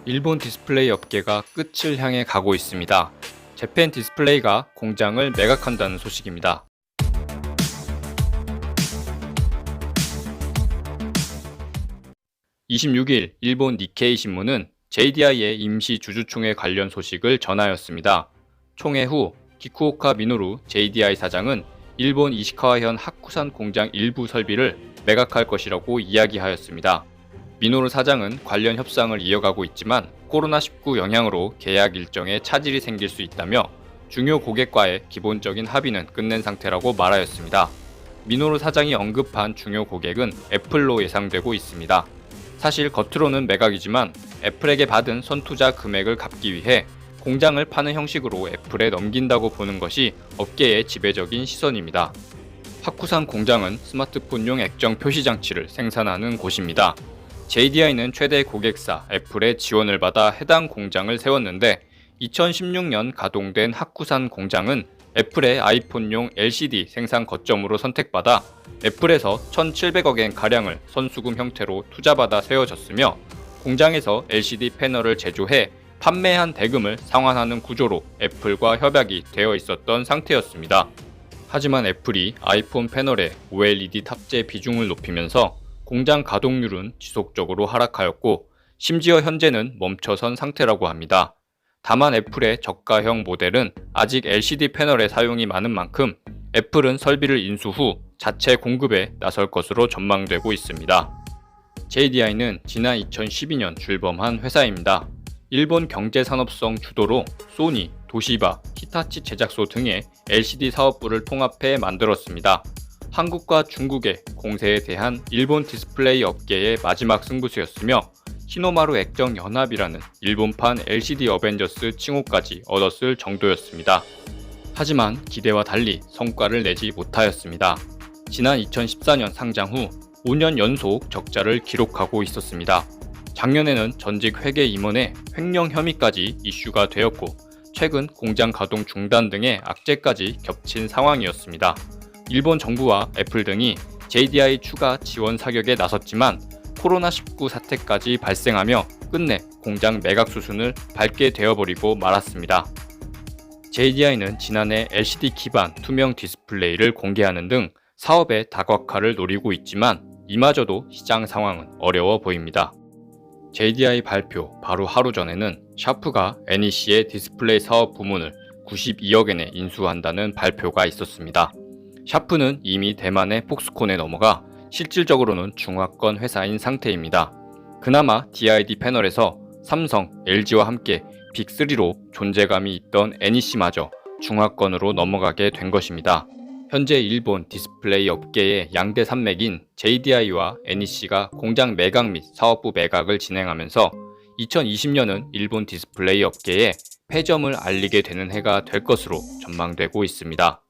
일본 디스플레이 업계가 끝을 향해 가고 있습니다. 재팬 디스플레이가 공장을 매각한다는 소식입니다. (26일) 일본 니케이 신문은 JDI의 임시 주주총회 관련 소식을 전하였습니다. 총회 후 기쿠오카 미노루 JDI 사장은 일본 이시카와현 하쿠산 공장 일부 설비를 매각할 것이라고 이야기하였습니다. 미노루 사장은 관련 협상을 이어가고 있지만 코로나19 영향으로 계약 일정에 차질이 생길 수 있다며 중요 고객과의 기본적인 합의는 끝낸 상태라고 말하였습니다. 미노루 사장이 언급한 중요 고객은 애플로 예상되고 있습니다. 사실 겉으로는 매각이지만 애플에게 받은 선투자 금액을 갚기 위해 공장을 파는 형식으로 애플에 넘긴다고 보는 것이 업계의 지배적인 시선입니다. 하쿠산 공장은 스마트폰용 액정 표시 장치를 생산하는 곳입니다. JDI는 최대 고객사 애플의 지원을 받아 해당 공장을 세웠는데 2016년 가동된 하쿠산 공장은 애플의 아이폰용 LCD 생산 거점으로 선택받아 애플에서 1,700억엔 가량을 선수금 형태로 투자받아 세워졌으며 공장에서 LCD 패널을 제조해 판매한 대금을 상환하는 구조로 애플과 협약이 되어 있었던 상태였습니다. 하지만 애플이 아이폰 패널에 OLED 탑재 비중을 높이면서 공장 가동률은 지속적으로 하락하였고 심지어 현재는 멈춰선 상태라고 합니다. 다만 애플의 저가형 모델은 아직 LCD 패널의 사용이 많은 만큼 애플은 설비를 인수 후 자체 공급에 나설 것으로 전망되고 있습니다. JDI는 지난 2012년 출범한 회사입니다. 일본 경제산업성 주도로 소니, 도시바, 히타치 제작소 등의 LCD 사업부를 통합해 만들었습니다. 한국과 중국의 공세에 대한 일본 디스플레이 업계의 마지막 승부수였으며 히노마루 액정 연합이라는 일본판 LCD 어벤져스 칭호까지 얻었을 정도였습니다. 하지만 기대와 달리 성과를 내지 못하였습니다. 지난 2014년 상장 후 5년 연속 적자를 기록하고 있었습니다. 작년에는 전직 회계 임원의 횡령 혐의까지 이슈가 되었고 최근 공장 가동 중단 등의 악재까지 겹친 상황이었습니다. 일본 정부와 애플 등이 JDI 추가 지원 사격에 나섰지만 코로나19 사태까지 발생하며 끝내 공장 매각 수순을 밟게 되어버리고 말았습니다. JDI는 지난해 LCD 기반 투명 디스플레이를 공개하는 등 사업의 다각화를 노리고 있지만 이마저도 시장 상황은 어려워 보입니다. JDI 발표 바로 하루 전에는 샤프가 NEC의 디스플레이 사업 부문을 92억엔에 인수한다는 발표가 있었습니다. 샤프는 이미 대만의 폭스콘에 넘어가 실질적으로는 중화권 회사인 상태입니다. 그나마 DID 패널에서 삼성, LG와 함께 빅3로 존재감이 있던 NEC마저 중화권으로 넘어가게 된 것입니다. 현재 일본 디스플레이 업계의 양대 산맥인 JDI와 NEC가 공장 매각 및 사업부 매각을 진행하면서 2020년은 일본 디스플레이 업계에 패점을 알리게 되는 해가 될 것으로 전망되고 있습니다.